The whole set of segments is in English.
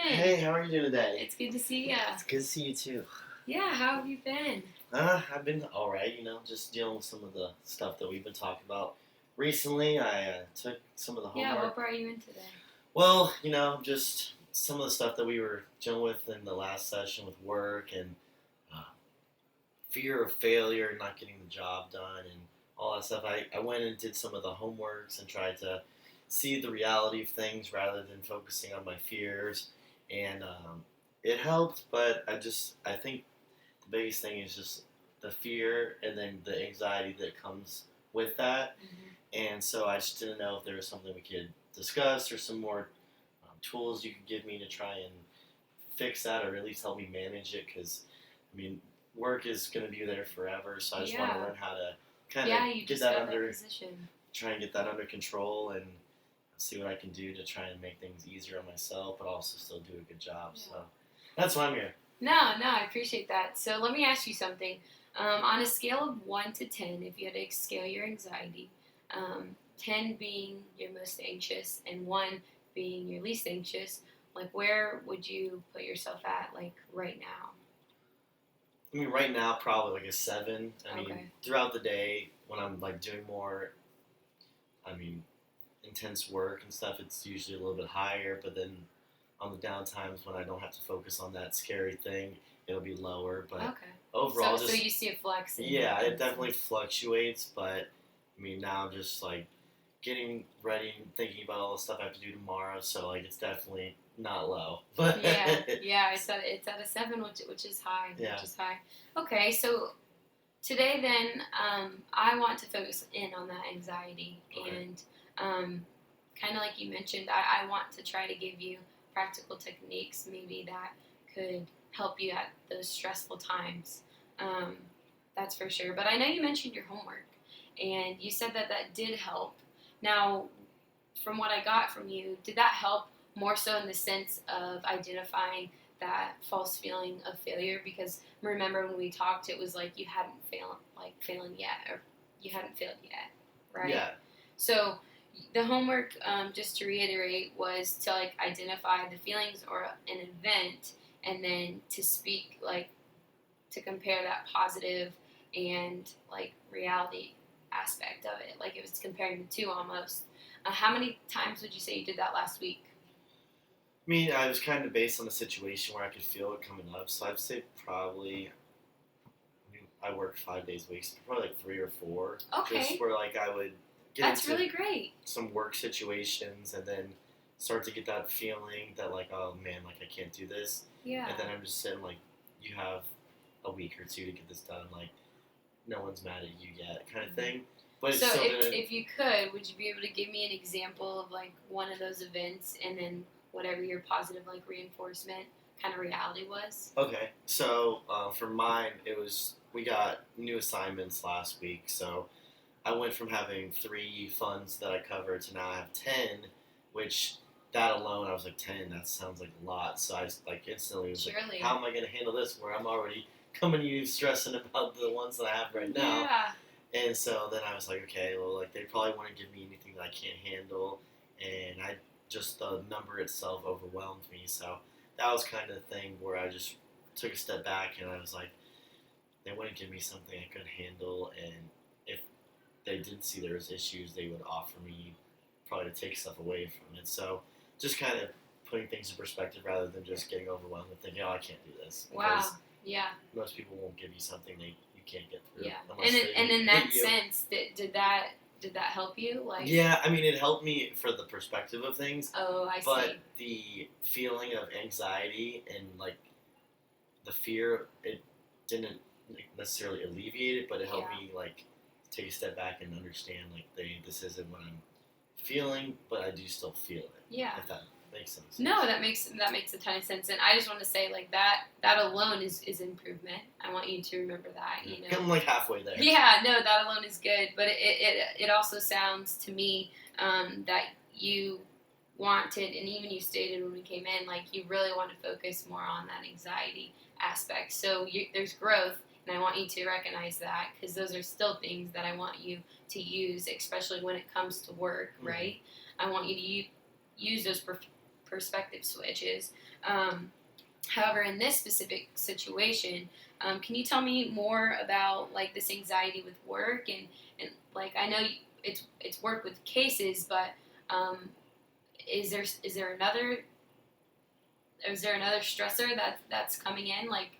Hey, how are you doing today? It's good to see ya. It's good to see you too. Yeah, how have you been? I've been alright, just dealing with some of the stuff that we've been talking about recently. I took some of the Yeah, homework. what brought you in today? Well, just some of the stuff that we were dealing with in the last session with work and uh, fear of failure, not getting the job done, and all that stuff. I went and did some of the homeworks and tried to see the reality of things rather than focusing on my fears. And it helped, but I think the biggest thing is just the fear and then the anxiety that comes with that. And so I just didn't know if there was something we could discuss or some more tools you could give me to try and fix that or at least help me manage it because, I mean, work is going to be there forever. So I just want to learn how to kind of you get just that got under, that position. try and get that under control and see what I can do to try and make things easier on myself, but also still do a good job. Yeah. So that's why I'm here. No, I appreciate that. So let me ask you something. On a scale of 1 to 10, if you had to scale your anxiety, 10 being your most anxious and 1 being your least anxious, like where would you put yourself at, like right now? I mean, right now, probably like a 7. I mean, Okay. throughout the day, when I'm like doing more, intense work and stuff, it's usually a little bit higher. But then on the down times when I don't have to focus on that scary thing, it'll be lower. But Okay. overall, So you see a flex. yeah, it definitely fluctuates. But I mean, now I'm just like getting ready and thinking about all the stuff I have to do tomorrow. So like, it's definitely not low. But yeah. It's at a 7, which is high. Yeah. Which is high. Okay, so today then, I want to focus in on that anxiety Okay. and kind of like you mentioned, I want to try to give you practical techniques maybe that could help you at those stressful times. Um, that's for sure. But I know you mentioned your homework, and you said that did help. Now, from what I got from you, did that help more so in the sense of identifying that false feeling of failure? Because remember when we talked, it was like you hadn't failing yet, or you hadn't failed yet, right? Yeah. So the homework, just to reiterate, was to like identify the feelings or an event, and then to speak to compare that positive and like reality aspect of it. Like it was comparing the two almost. How many times would you say you did that last week? I mean, I was kind of based on a situation where I could feel it coming up, so I'd say probably. I worked 5 days a week, so probably like 3 or 4. Okay. Just where like I would get That's into really great. some work situations and then start to get that feeling that like, oh man, like I can't do this. Yeah. And then I'm just sitting like, you have a week or 2 to get this done. Like, no one's mad at you yet, kind of thing. But it's So still if you could, would you be able to give me an example of like one of those events, and then whatever your positive like reinforcement kind of reality was? Okay, so for mine, it was we got new assignments last week, so I went from having 3 funds that I covered to now I have 10, which that alone I was like 10. That sounds like a lot. So I just, like instantly was Surely. like, how am I going to handle this? Where I'm already coming to you stressing about the ones that I have right now. Yeah. And so then I was like, okay, well, like they probably wouldn't give me anything that I can't handle, and the number itself overwhelmed me. So that was kind of the thing where I just took a step back and I was like, they wouldn't give me something I couldn't handle, and if they did see there was issues, they would offer me probably to take stuff away from it. So just kind of putting things in perspective rather than just getting overwhelmed and thinking, oh, I can't do this. Wow. Yeah. Most people won't give you something you can't get through. Yeah. And in that sense, did that help you? Like. Yeah, I mean, it helped me for the perspective of things. Oh, I see. But the feeling of anxiety and like the fear, it didn't necessarily alleviate it, but it helped me like take a step back and understand like this isn't what I'm feeling, but I do still feel it. Yeah. If that makes sense. No, that makes a ton of sense, and I just want to say like that alone is improvement. I want you to remember that. You know. I'm like halfway there. Yeah. No, that alone is good, but it also sounds to me that you wanted, and even you stated when we came in, like you really want to focus more on that anxiety aspect. So there's growth, and I want you to recognize that, because those are still things that I want you to use, especially when it comes to work, right? I want you to use those perspective switches. However, in this specific situation, can you tell me more about like this anxiety with work and like I know it's work with cases, but is there another stressor that's coming in like?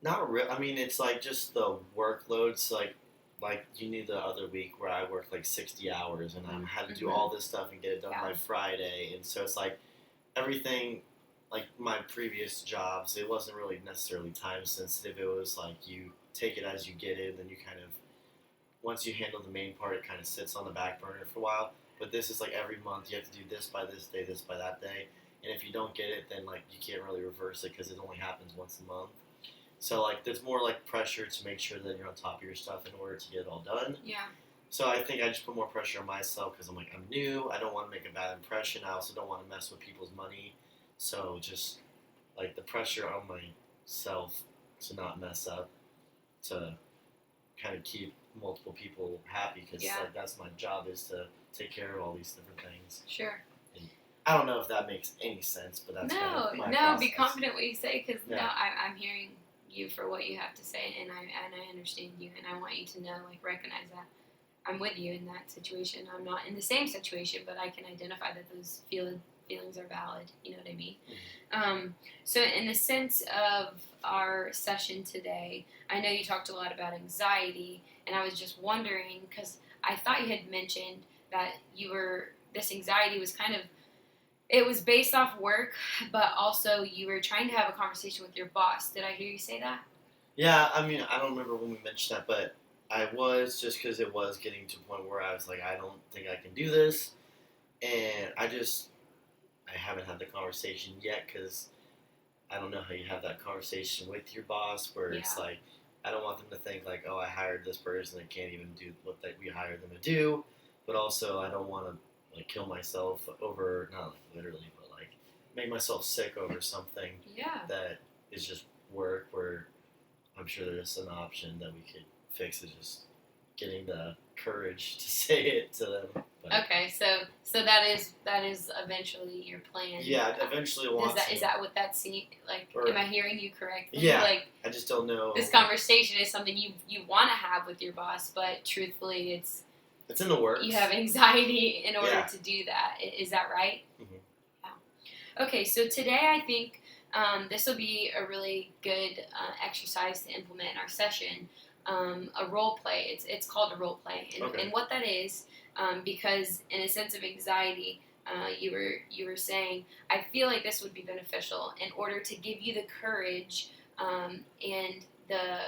Not real. I mean, it's like just the workloads. Like you knew the other week where I worked like 60 hours and I had to do all this stuff and get it done by Friday, and so it's like everything. Like my previous jobs, it wasn't really necessarily time sensitive. It was like you take it as you get it, and then you kind of once you handle the main part, it kind of sits on the back burner for a while. But this is like every month you have to do this by this day, this by that day, and if you don't get it, then like you can't really reverse it because it only happens once a month. So like there's more like pressure to make sure that you're on top of your stuff in order to get it all done. Yeah. So I think I just put more pressure on myself because I'm like I'm new. I don't want to make a bad impression. I also don't want to mess with people's money. So just like the pressure on myself to not mess up, to kind of keep multiple people happy because like that's my job is to take care of all these different things. Sure. And I don't know if that makes any sense, but that's kind of my process. Be confident what you say because I'm hearing you for what you have to say, and I understand you, and I want you to know, like, recognize that I'm with you in that situation. I'm not in the same situation, but I can identify that those feelings are valid. You know what I mean? Mm-hmm. So in the sense of our session today, I know you talked a lot about anxiety, and I was just wondering because I thought you had mentioned that this anxiety was kind of. It was based off work, but also you were trying to have a conversation with your boss. Did I hear you say that? Yeah, I mean, I don't remember when we mentioned that, but I was just because it was getting to a point where I was like, I don't think I can do this. And I haven't had the conversation yet because I don't know how you have that conversation with your boss where it's like, I don't want them to think like, oh, I hired this person that can't even do what we hired them to do. But also I don't want to like kill myself over, not like literally, but like make myself sick over something that is just work where I'm sure there's an option that we could fix is just getting the courage to say it to them. But okay, so that is eventually your plan. Yeah, eventually is that what that seems like? Am I hearing you correctly? Yeah, like, I just don't know. This conversation is something you want to have with your boss, but truthfully, it's in the works. You have anxiety in order to do that. Is that right? Mm-hmm. Yeah. Okay, so today I think this will be a really good exercise to implement in our session. A role play. It's called a role play, and what that is, because in a sense of anxiety, you were saying, I feel like this would be beneficial in order to give you the courage and the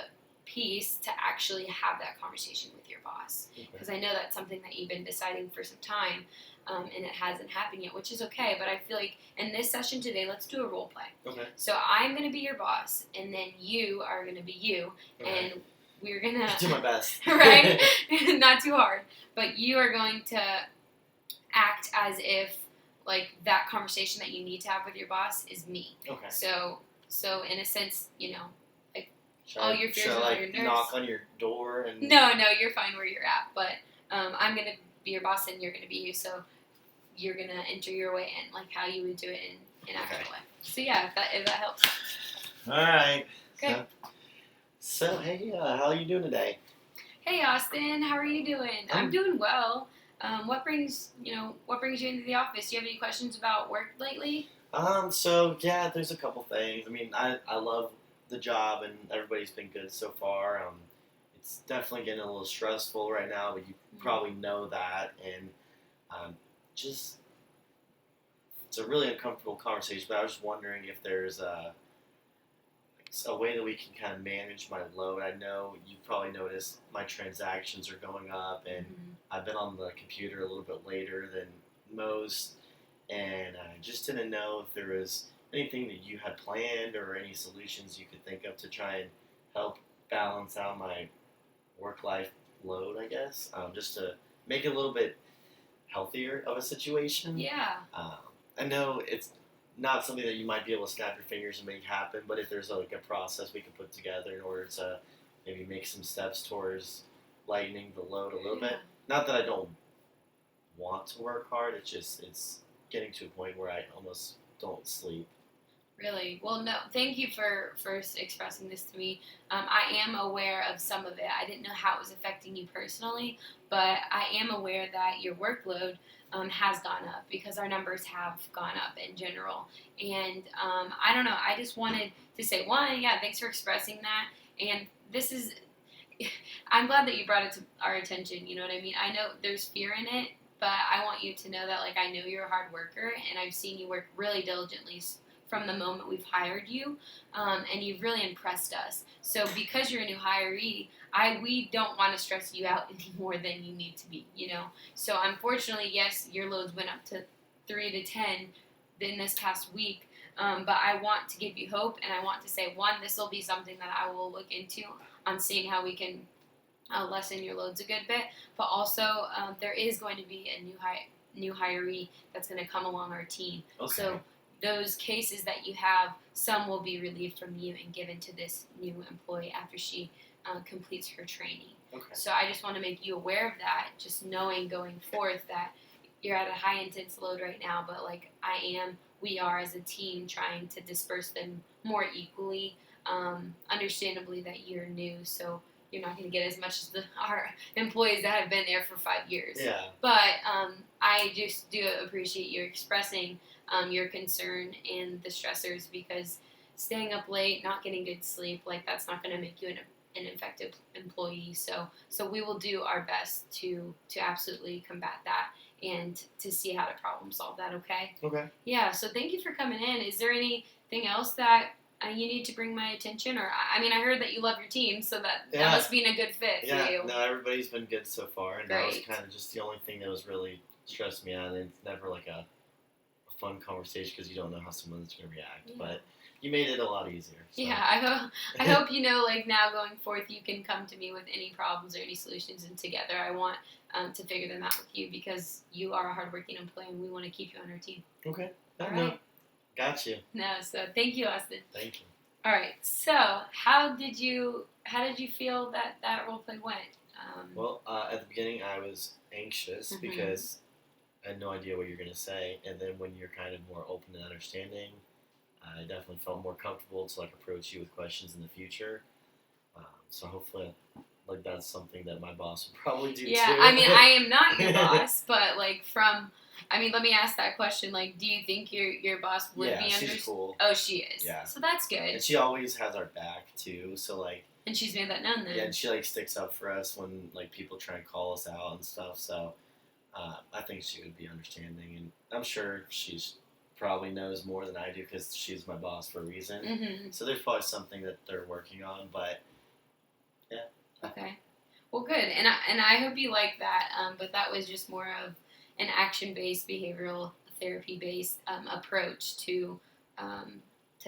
peace to actually have that conversation with your boss, because I know that's something that you've been deciding for some time, and it hasn't happened yet, which is okay. But I feel like in this session today, let's do a role play. Okay. So I'm going to be your boss, and then you are going to be you, and we're going to do my best. Right? Not too hard, but you are going to act as if like that conversation that you need to have with your boss is me. Okay. So in a sense, you know, all your fears and all your nerves. Knock on your door and No, you're fine where you're at. But I'm gonna be your boss and you're gonna be you. So you're gonna enter your way in, like how you would do it in actual way. So yeah, if that helps. All right. Okay. So hey, how are you doing today? Hey Austin, how are you doing? I'm doing well. What brings you into the office? Do you have any questions about work lately? So yeah, there's a couple things. I mean, I love the job and everybody's been good so far. It's definitely getting a little stressful right now, but you probably know that, and just it's a really uncomfortable conversation. But I was just wondering if there's a way that we can kind of manage my load. I know you probably noticed my transactions are going up, and I've been on the computer a little bit later than most, and I just didn't know if there was anything that you had planned or any solutions you could think of to try and help balance out my work-life load, I guess, just to make it a little bit healthier of a situation. Yeah. I know it's not something that you might be able to snap your fingers and make happen, but if there's like a process we could put together in order to maybe make some steps towards lightening the load a little bit. Not that I don't want to work hard, it's getting to a point where I almost don't sleep. Really? Well, no. Thank you for first expressing this to me. I am aware of some of it. I didn't know how it was affecting you personally, but I am aware that your workload has gone up because our numbers have gone up in general. And I don't know. I just wanted to say, one, yeah, thanks for expressing that. And this is, I'm glad that you brought it to our attention. You know what I mean? I know there's fear in it, but I want you to know that, like, I know you're a hard worker, and I've seen you work really diligently from the moment we've hired you, and you've really impressed us. So because you're a new hiree, we don't want to stress you out any more than you need to be, you know. So unfortunately, yes, your loads went up to 3 to 10 in this past week, but I want to give you hope, and I want to say, one, this will be something that I will look into on seeing how we can lessen your loads a good bit, but also there is going to be a new hiree that's going to come along our team. Okay. So those cases that you have, some will be relieved from you and given to this new employee after she completes her training. Okay. So I just want to make you aware of that, just knowing going forth that you're at a high intense load right now, but like we are as a team trying to disperse them more equally. Understandably that you're new, so you're not going to get as much as our employees that have been there for 5 years. Yeah. But I just do appreciate you expressing your concern and the stressors, because staying up late, not getting good sleep, like, that's not going to make you an effective employee. So we will do our best to absolutely combat that and to see how to problem solve that. Okay. Okay. Yeah. So thank you for coming in. Is there anything else that you need to bring my attention? Or I mean, I heard that you love your team, so that must be a good fit for you. No, everybody's been good so far, and Great. that was kind of just the only thing that was really stressed me out. And it's never like a fun conversation because you don't know how someone's going to react. Yeah. But you made it a lot easier. So. Yeah, I hope you know, like, now going forth, you can come to me with any problems or any solutions, and together I want to figure them out with you, because you are a hardworking employee and we want to keep you on our team. Okay. All right. No. Got you. No, so thank you, Austin. Thank you. All right. So how did you feel that role play went? Well, at the beginning I was anxious because I had no idea what you're going to say, and then when you're kind of more open and understanding, I definitely felt more comfortable to, like, approach you with questions in the future. So hopefully, like, that's something that my boss would probably do too. Yeah, I mean, I am not your boss, but like let me ask that question. Like, do you think your boss would be understanding? Yeah, she's cool. Oh, she is. Yeah. So that's good. And she always has our back too. So, like. And she's made that known then. Yeah, and she, like, sticks up for us when, like, people try and call us out and stuff. So, I think she would be understanding, and I'm sure she's probably knows more than I do because she's my boss for a reason. Mm-hmm. So there's probably something that they're working on, but yeah. Okay. Well, good, and I hope you like that. But that was just more of an action-based, behavioral therapy-based approach to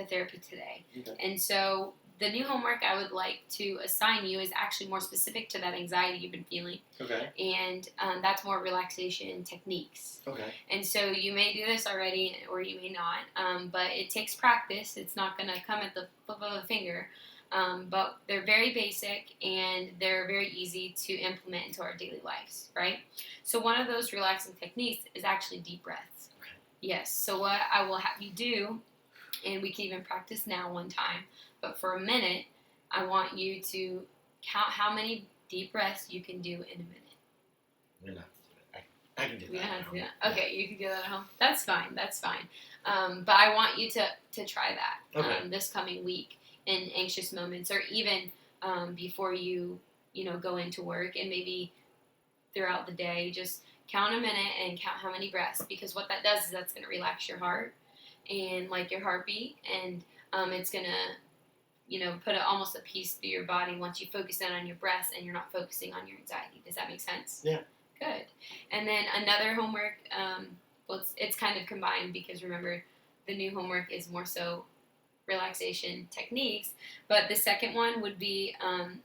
therapy today. Okay. And so the new homework I would like to assign you is actually more specific to that anxiety you've been feeling. Okay. And that's more relaxation techniques. Okay. And so you may do this already, or you may not, but it takes practice. It's not going to come at the flip of a finger. But they're very basic, and they're very easy to implement into our daily lives, right? So one of those relaxing techniques is actually deep breaths. Okay. Yes. So what I will have you do, and we can even practice now one time, but for a minute, I want you to count how many deep breaths you can do in a minute. We don't have to do it. I can do that. We don't have to do that. Okay, you can do that at home. That's fine. But I want you to try that this coming week in anxious moments, or even before you go into work, and maybe throughout the day. Just count a minute and count how many breaths, because what that does is that's going to relax your heart and, like, your heartbeat, and it's going to put almost a peace through your body once you focus in on your breaths and you're not focusing on your anxiety. Does that make sense? Yeah. Good. And then another homework, it's kind of combined, because remember, the new homework is more so relaxation techniques, but the second one would be an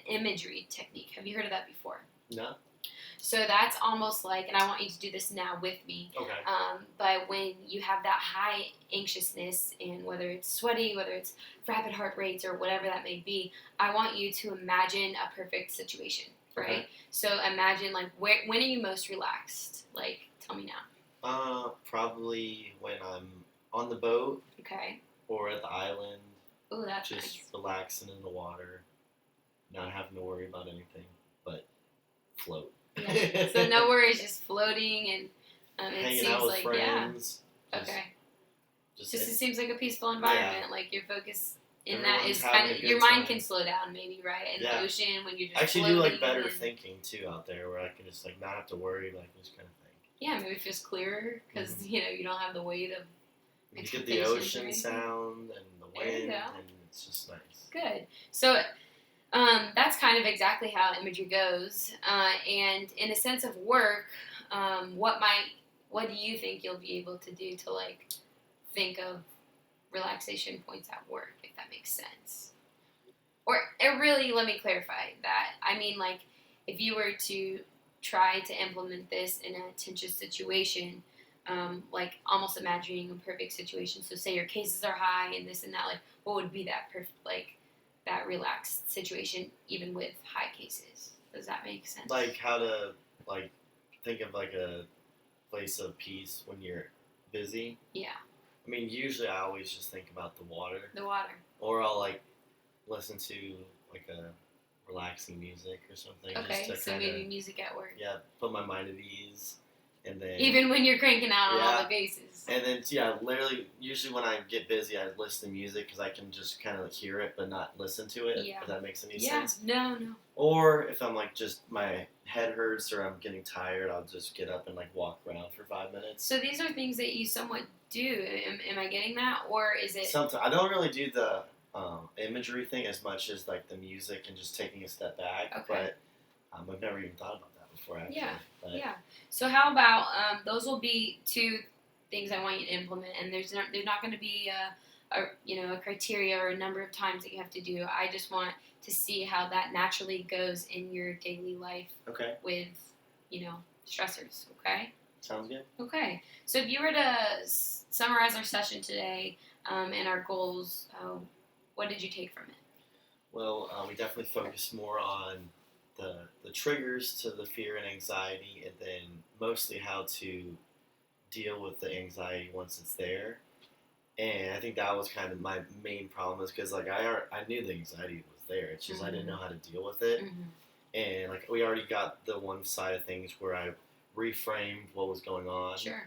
imagery technique. Have you heard of that before? No. So that's almost like, and I want you to do this now with me. Okay. But when you have that high anxiousness, and whether it's sweaty, whether it's rapid heart rates, or whatever that may be, I want you to imagine a perfect situation, right? Okay. So imagine, like, when are you most relaxed? Like, tell me now. Probably when I'm on the boat Okay. or at the island, Oh, that's just nice. relaxing in the water, not having to worry about anything, but float. Yeah. So no worries, just floating, and it Hanging seems out with like friends. okay. Just It seems like a peaceful yeah. environment. Like your focus in that Everyone's is having kind a of good your mind time. can slow down, maybe, right? In Yeah. the ocean when you're just I actually do like floating better and- thinking too out there, where I can just like not have to worry, but I can just kind of think. Yeah, maybe it feels clearer because you don't have the weight of. You get the Expectations or ocean anything? sound and the There you wind, go. and it's just nice. Good. So that's kind of exactly how imagery goes. And in a sense of work, what do you think you'll be able to do to like think of relaxation points at work, if that makes sense? Or really, let me clarify that. I mean, like, if you were to try to implement this in a tense situation, like almost imagining a perfect situation. So, say your cases are high and this and that. Like, what would be that perfect, like, that relaxed situation, even with high cases? Does that make sense? Like how to like think of like a place of peace when you're busy. Yeah, I mean, usually I always just think about the water, the water. or I'll like listen to like a relaxing music or something. Okay, just to so kinda, maybe music at work. yeah, put my mind at ease, and then Even when you're cranking out on all Yeah. the bases. and then yeah, literally usually when I get busy, I listen to music because I can just kind of hear it but not listen to it. Yeah. If that makes any Yeah, sense. no. Or if I'm like just my head hurts or I'm getting tired, I'll just get up and like walk around for 5 minutes. So these are things that you somewhat do. Am I getting that, or is it? Sometimes I don't really do the imagery thing as much as like the music and just taking a step back. Okay. But I've never even thought about that before. Actually. Yeah, But, Yeah. So how about those will be two things I want you to implement, and there's not going to be a criteria or a number of times that you have to do. I just want to see how that naturally goes in your daily life Okay. with stressors. Okay. Sounds good. Okay. So if you were to summarize our session today and our goals, what did you take from it? Well, we definitely focus more on the triggers to the fear and anxiety, and then mostly how to deal with the anxiety once it's there. And I think that was kind of my main problem, is because like I knew the anxiety was there. It's just I didn't know how to deal with it. Mm-hmm. And like we already got the one side of things where I reframed what was going on, Sure.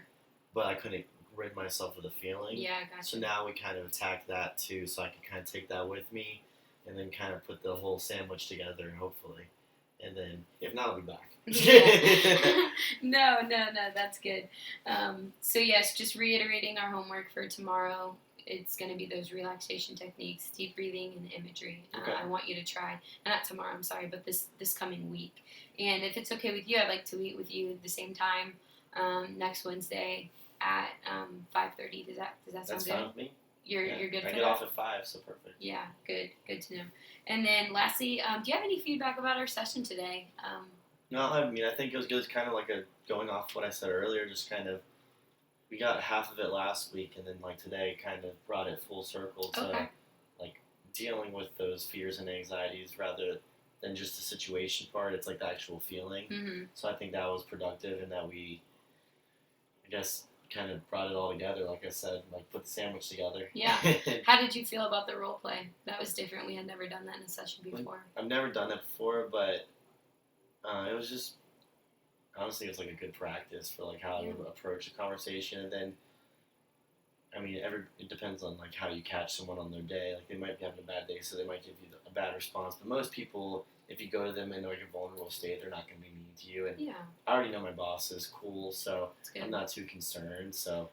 but I couldn't rid myself of the feeling. Yeah, gotcha. So now we kind of attack that too, so I can kind of take that with me, and then kind of put the whole sandwich together, hopefully. And then if not, I'll be back. Yeah. No, that's good. So yes, just reiterating our homework for tomorrow. It's going to be those relaxation techniques, deep breathing, and imagery. Okay. I want you to try, not tomorrow, I'm sorry, but this coming week. And if it's okay with you, I'd like to meet with you at the same time next Wednesday at 5:30. Does that sound That's good? fine with me. You're good I for get that? off at 5, so perfect. Yeah, good to know. And then lastly, do you have any feedback about our session today? No, I mean I think it was good. Kind of like going off what I said earlier. Just kind of we got half of it last week, and then like today kind of brought it full circle to Okay. like dealing with those fears and anxieties rather than just the situation part. It's like the actual feeling. Mm-hmm. So I think that was productive, and that we, I guess, kind of brought it all together. Like I said, like put the sandwich together. Yeah. How did you feel about the role play? That was different. We had never done that in a session before. I've never done it before, but it was just honestly, it was like a good practice for like how to approach a conversation, and then. I mean, it depends on like how you catch someone on their day. Like they might be having a bad day, so they might give you a bad response. But most people, if you go to them in like a vulnerable state, they're not going to be mean to you. And Yeah, I already know my boss is cool, so that's good. I'm not too concerned. So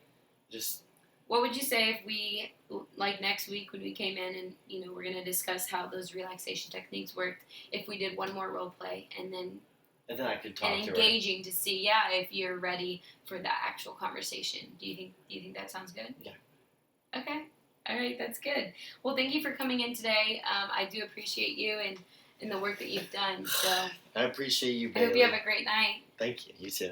just What would you say if we, like next week when we came in and, we're going to discuss how those relaxation techniques worked, if we did one more role play and then I could talk to her. engaging to see, if you're ready for that actual conversation. Do you think that sounds good? Yeah. Okay. All right, that's good. Well, thank you for coming in today. I do appreciate you and the work that you've done. So I appreciate you, I Bailey. hope you have a great night. Thank you. You too.